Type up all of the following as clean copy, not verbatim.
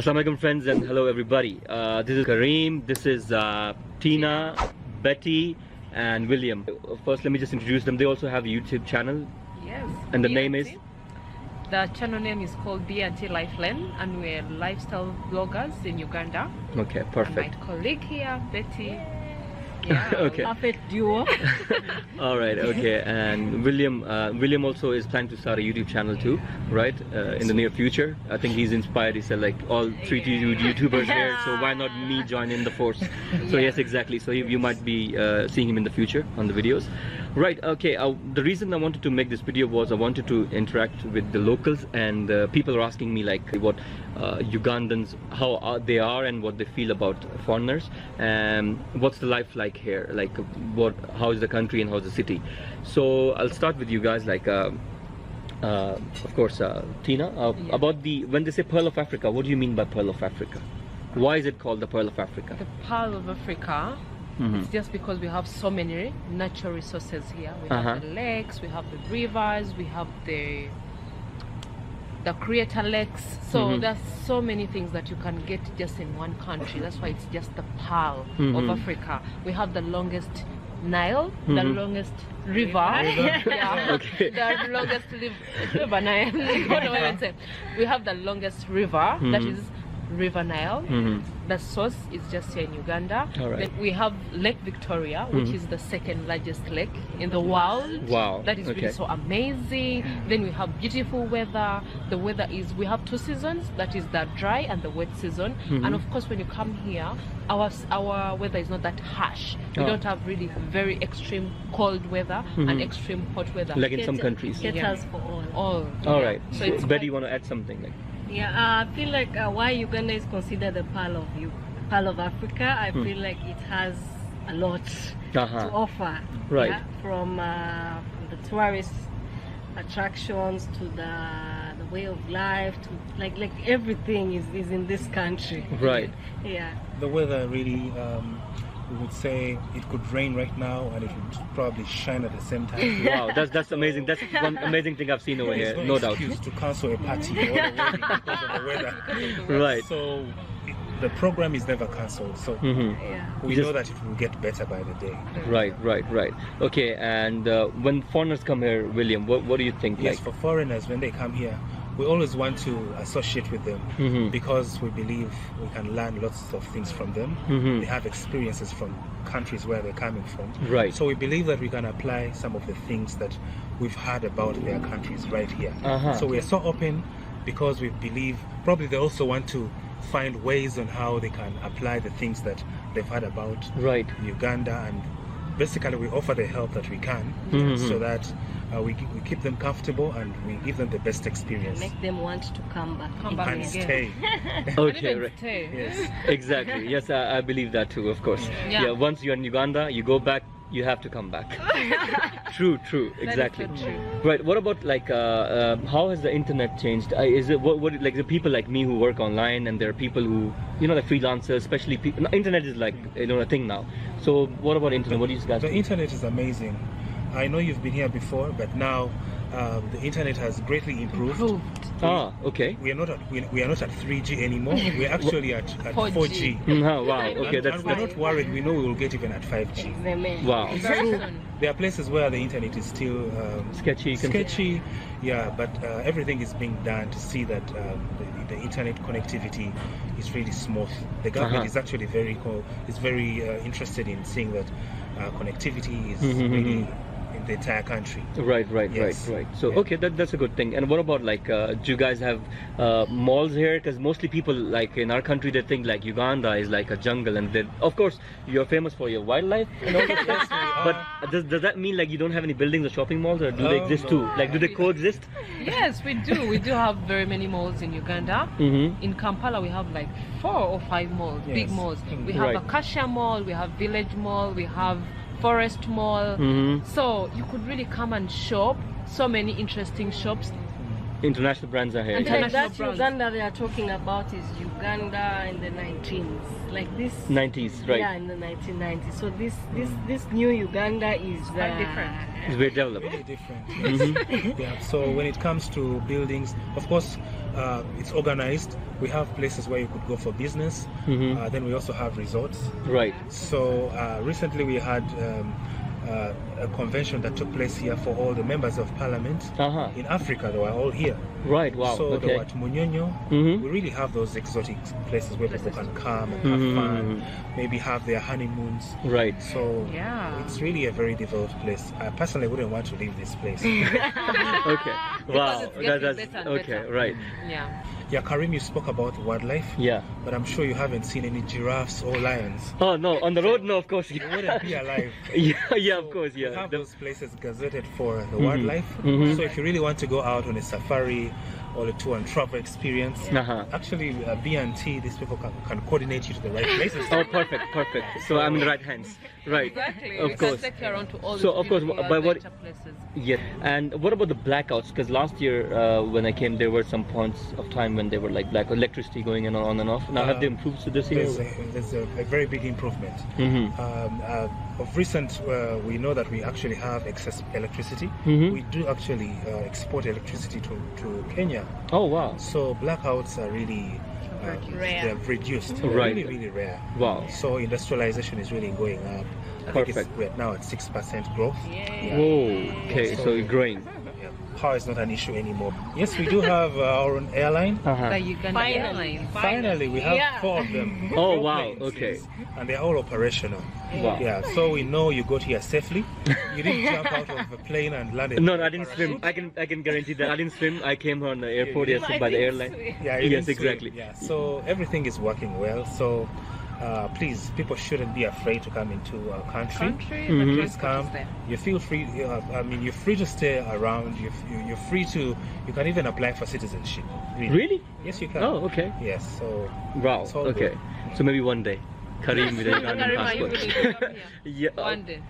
Assalamualaikum friends and hello everybody. This is Kareem, this is Tina, Betty and William. First let me just introduce them. They also have a YouTube channel. Yes. And the name is? The channel name is called B&T Lifeline and we're lifestyle bloggers in Uganda. Okay, perfect. And my colleague here, Betty. Yeah, okay. Perfect duo. Alright, okay. And William also is planning to start a YouTube channel too, right? In the near future. I think he's inspired. He said like all three YouTubers here, so why not me join in the force? So yes, exactly. So you might be seeing him in the future on the videos. Right, okay. The reason I wanted to make this video was I wanted to interact with the locals, and people are asking me like what Ugandans, how they are and what they feel about foreigners, and what's the life like here, like how is the country and how's the city. So I'll start with you guys, like of course Tina, about when they say Pearl of Africa, what do you mean by Pearl of Africa? Why is it called the Pearl of Africa? The Pearl of Africa, it's just because we have so many natural resources here. We have the lakes, we have the rivers, we have the creator lakes, so there's so many things that you can get just in one country. That's why it's just the Pearl of Africa. We have the longest Nile, the longest river. Yeah. Okay. The longest river Nile. What do I even say? We have the longest river, that is River Nile. The source is just here in Uganda. Then we have Lake Victoria, which is the second largest lake in the world. Wow. That is really so amazing. Then we have beautiful weather. The weather is, we have 2 seasons, that is the dry and the wet season. And of course when you come here, our weather is not that harsh. We don't have really very extreme cold weather and extreme hot weather. Like in some countries. Caters for all. Alright. So it's Betty, you want to add something? Like? Yeah, I feel like why Uganda is considered the Pearl of Africa, I feel like it has a lot to offer. Right. Yeah? From the tourist attractions to the way of life, to like everything is in this country. Right. Yeah. The weather really, we would say it could rain right now and it would probably shine at the same time. Wow, that's amazing. That's one amazing thing I've seen over here, no doubt. Excuse to cancel a party or a wedding because of the weather. Right. So the program is never cancelled. So we know that it will get better by the day. Right. Okay, and when foreigners come here, William, what do you think? Yes, like? for foreigners, when they come here, we always want to associate with them because we believe we can learn lots of things from them. They have experiences from countries where they're coming from. Right. So we believe that we can apply some of the things that we've heard about their countries right here. So we are so open because we believe probably they also want to find ways on how they can apply the things that they've heard about Uganda, and basically we offer the help that we can so that we keep them comfortable and we give them the best experience. Make them want to come back and stay. Okay, right. Yes. Exactly. Yes, I believe that too, of course. Yeah, once you're in Uganda, you go back, you have to come back. True, exactly. That is so true. Right, what about like how has the internet changed? Is it what like the people like me who work online, and there are people who, you know, like freelancers, especially people, internet is like, you know, a thing now. So what about internet? What do you guys The think? internet is amazing. I know you've been here before, but now the internet has greatly improved. Okay. We are not at 3G anymore. We're actually at 4G. Oh, wow. Okay, And we're not worried. We know we will get even at 5G. Wow. There are places where the internet is still sketchy. Yeah, but everything is being done to see that the internet connectivity is really smooth. The government is actually very interested in seeing that connectivity is really in the entire country. Right. So okay, that's a good thing. And what about like do you guys have malls here? Because mostly people like in our country, they think like Uganda is like a jungle, and then of course you're famous for your wildlife and all that stuff. But does that mean like you don't have any buildings or shopping malls, or do they exist too? Like, do they coexist? Yes, we do. We do have very many malls in Uganda. In Kampala we have like 4 or 5 malls, big malls. We have Acacia Mall, we have Village Mall, we have Forest Mall. So you could really come and shop. So many interesting shops. International brands are here. And yeah. like International that brands. Uganda they are talking about is Uganda in the 19s, like this. 90s, right? Yeah, in the 1990s. So this new Uganda is quite different. It's very developed. Really different. Yeah. So when it comes to buildings, of course, it's organized. We have places where you could go for business. Then we also have resorts. Right. So recently we had a convention that took place here for all the members of parliament in Africa. They were all here. Right. Wow. So they Okay. were at Munyonyo. We really have those exotic places where people can come and have fun, maybe have their honeymoons. Right. So Yeah. it's really a very developed place. I personally wouldn't want to leave this place. Okay. Wow. it's getting better and okay. better. Right. Yeah. Yeah, Karim, you spoke about wildlife, Yeah. but I'm sure you haven't seen any giraffes or lions. Oh no, on the road, no, of course. They wouldn't be alive. Yeah, yeah, of course, We yeah. have those places gazetted for the wildlife. So if you really want to go out on a safari or a tour and travel experience, actually B&T, these people can coordinate you to the right places. Oh, perfect, perfect. So I'm in the right hands, right? Exactly. Of We course. can take you around to all So, the of course, beautiful by what- adventure places. Yeah. And what about the blackouts? Because last year when I came, there were some points of time when they were like black electricity going in on and off. Now have they improved to this year? There's a very big improvement. Of recent, we know that we actually have excess electricity. We do actually export electricity to Kenya. Oh wow. So blackouts are really Rare. they're reduced. Right. Really, really rare. Wow. So industrialization is really going up. I think Perfect. we're now at 6% growth. Whoa. Okay, so you're growing. Yeah. Power is not an issue anymore. Yes, we do have our own airline. The Ugandan Finally. Airlines. Finally, we have Yeah. 4 of them. Oh, 4 wow, planes, okay. yes. And they're all operational. Wow. Yeah, so we know you got here safely. You didn't jump out of a plane and landed. No, I didn't swim. I can guarantee that I didn't swim. I came on the airport, yes, by the airline. Yeah, you Yes, didn't swim. exactly. Yeah, so everything is working well. So please, people shouldn't be afraid to come into our country. The Please transport come. is there. You feel free. I mean, you're free to stay around. You're free to. You can even apply for citizenship. Really? Yes, you can. Oh, okay. Yes. So. Wow. It's all Okay. good. So maybe one day, Karim with a Ugandan Karim, are you passport. willing to come here? Yeah. One day.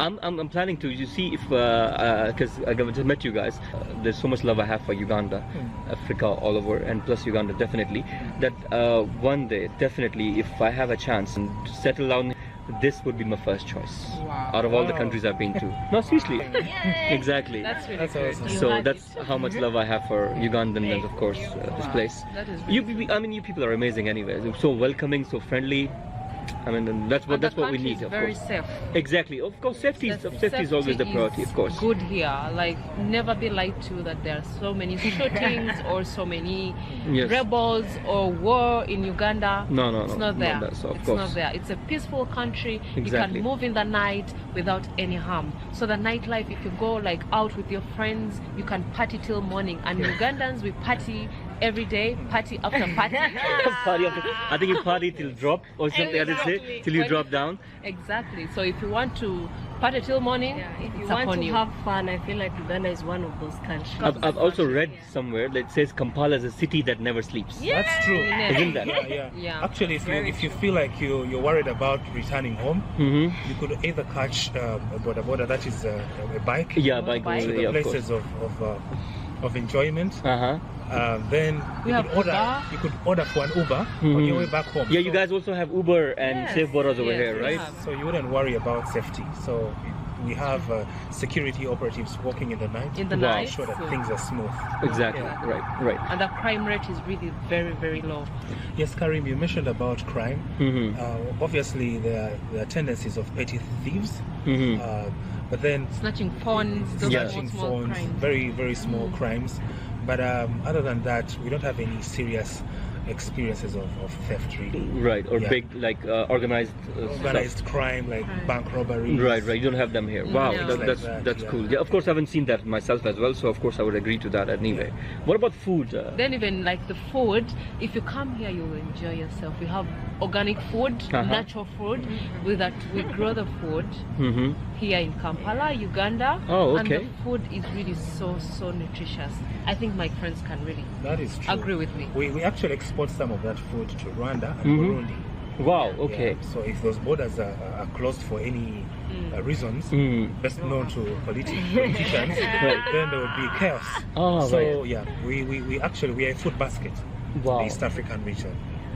I'm planning to. You see, if because I just met you guys, there's so much love I have for Uganda, Africa, all over, and plus Uganda definitely. That one day, definitely, if I have a chance and settle down, this would be my first choice Wow. out of all the Wow. countries I've been to. No, seriously, exactly. That's really That's good. awesome. You So had that's it. how much love I have for Ugandan and of course this place. That is You, really I mean, you people are amazing. Anyways, so welcoming, so friendly. I mean, and that's what And the that's what we country need, is of very course. safe. Exactly. Of course, safety is always the priority, of course. Good here. Like never be lied to that there are so many shootings or so many Yes. rebels or war in Uganda. No, It's no, not no, there. that's- of It's course. not there. It's a peaceful country. You Exactly. can move in the night without any harm. So the nightlife, if you go like out with your friends, you can party till morning. And Ugandans, we party every day, party after party. Party after, I think you party till drop or something. I did say Exactly. till you When- drop down. Exactly. So if you want to party till morning, Yeah, if you it's want upon to you. have fun, I feel like Uganda is one of those countries. I've also read somewhere that says Kampala is a city that never sleeps. That's true. Yeah. Isn't that? Yeah. Yeah. Actually, if you feel like you're worried about returning home, Mm-hmm. you could either catch a boda, that is a bike, Yeah, by Motorbike. to the yeah, of course. places of enjoyment. Uh-huh. Then We you have could order. Uber. You could order for an Uber on your way back home. Yeah, you So- guys also have Uber and Yes, Safe Borders over yes, here, we right? have. So you wouldn't worry about safety. So we have security operatives working in the night In the to night, make sure that so- things are smooth. Exactly. Yeah. Right. And the crime rate is really very, very low. Yes, Karim, you mentioned about crime. Mm-hmm. Obviously, there are tendencies of petty thieves, Mm-hmm. but then Snatching phones, those Yeah. are snatching small phones, crimes. very, very small crimes. But other than that, we don't have any serious experiences of theft, really. Right, or Yeah. big like organized Organized crime like bank robberies. stuff. Right. You don't have them here. Wow, No. that's Like that, that's yeah. cool. Yeah, of course I haven't seen that myself as well, so of course I would agree to that anyway. What about food? Then even like the food, if you come here, you will enjoy yourself. We have organic food, natural food. With that, we grow the food Mm-hmm. here in Kampala, Uganda. Oh, And okay. the food is really so nutritious. I think my friends can really That is true. agree with me. We actually export some of that food to Rwanda and Mhm. Burundi. Wow. Okay. Yeah, so if those borders are closed for any reasons, best known to politicians, then there would be chaos. Oh, so right. yeah, we actually we are a food basket in the East African region.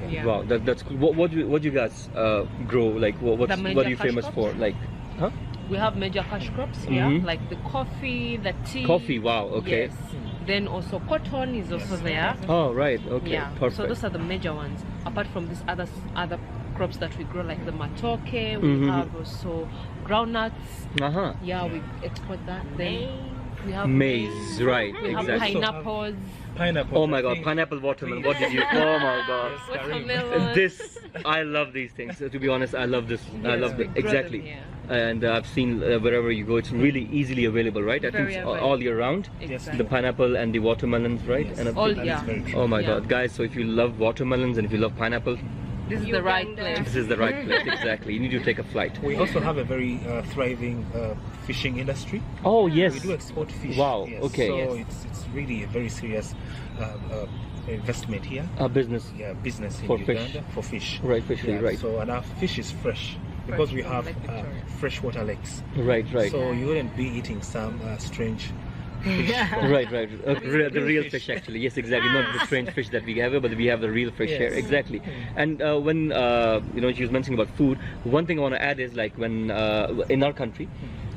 Yeah. Wow, that's cool. What do you guys grow? Like what are you famous for? Like, huh? We have major cash crops here, like the coffee, the tea. Coffee, wow, okay. Yes. Then also cotton is also there. Oh, right, okay, Yeah. perfect. So those are the major ones. Apart from these other crops that we grow, like the matoke, we have also groundnuts. Yeah, we export that. Then we have maize, right? We have Exactly. pineapples. Pineapple. Oh my God, pineapple, watermelon. What did you? Oh my God. Watermelon. This, I love these things. To be honest, I love this. I love we it. grow them Exactly. here. And I've seen wherever you go, it's really easily available, right? I think Very it's available. all year round. Exactly. The pineapple and the watermelons, right? Yes. And All That is yeah. very true. oh my Yeah. God, guys! So if you love watermelons and if you love pineapple, This is the right Uganda. place. this is the right place. Exactly. You need to take a flight. We also have a very thriving fishing industry. Oh yes. We do export fish. Wow, Yes. okay. So Yes. it's really a very serious investment here. A business. Yeah, business in For Uganda fish. for fish. Right, fishery, Yeah, right. So and our fish is fresh because we from have Lake Victoria. freshwater lakes. Right, right. So you wouldn't be eating some strange fish. Right, right. The real fish. fish, actually. Yes, exactly. Not the strange fish that we have, but we have the real fish here. Yes. Exactly. And when you know, she was mentioning about food, one thing I want to add is like when in our country,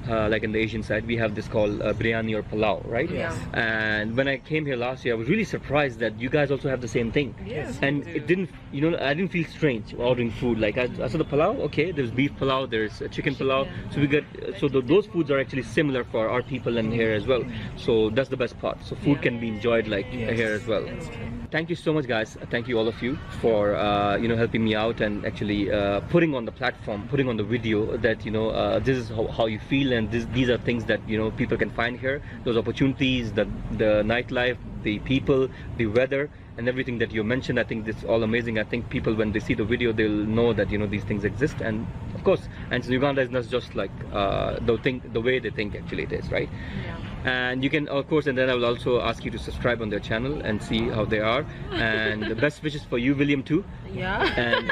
like in the Asian side, we have this called biryani or palau, right? Yes. And when I came here last year, I was really surprised that you guys also have the same thing. Yes, And we it do. didn't, you know, I didn't feel strange ordering food. Like I saw the palau, okay, there's beef palau, there's chicken palau. So we get, so those foods are actually similar for our people and here as well. So that's the best part. So food can be enjoyed like Yes. here as well. Thank you so much, guys. Thank you all of you for you know, helping me out and actually putting on the platform, putting on the video that, you know, this is how you feel, and these are things that, you know, people can find here. Those opportunities, the nightlife, the people, the weather, and everything that you mentioned. I think this is all amazing. I think people, when they see the video, they'll know that, you know, these things exist. And of course, and Uganda is not just like the way they think actually it is, right? Yeah. And you can, of course, and then I will also ask you to subscribe on their channel and see how they are. And the best wishes for you, William, too. Yeah. And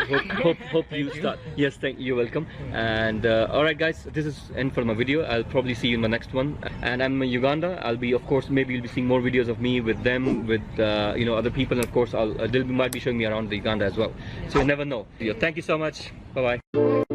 hope you start. Yes, thank you. You're welcome. And all right, guys, this is end for my video. I'll probably see you in my next one. And I'm in Uganda. I'll be, of course, maybe you'll be seeing more videos of me with them, with you know, other people. And of course, they might be showing me around the Uganda as well. So you never know. Yeah, thank you so much. Bye bye.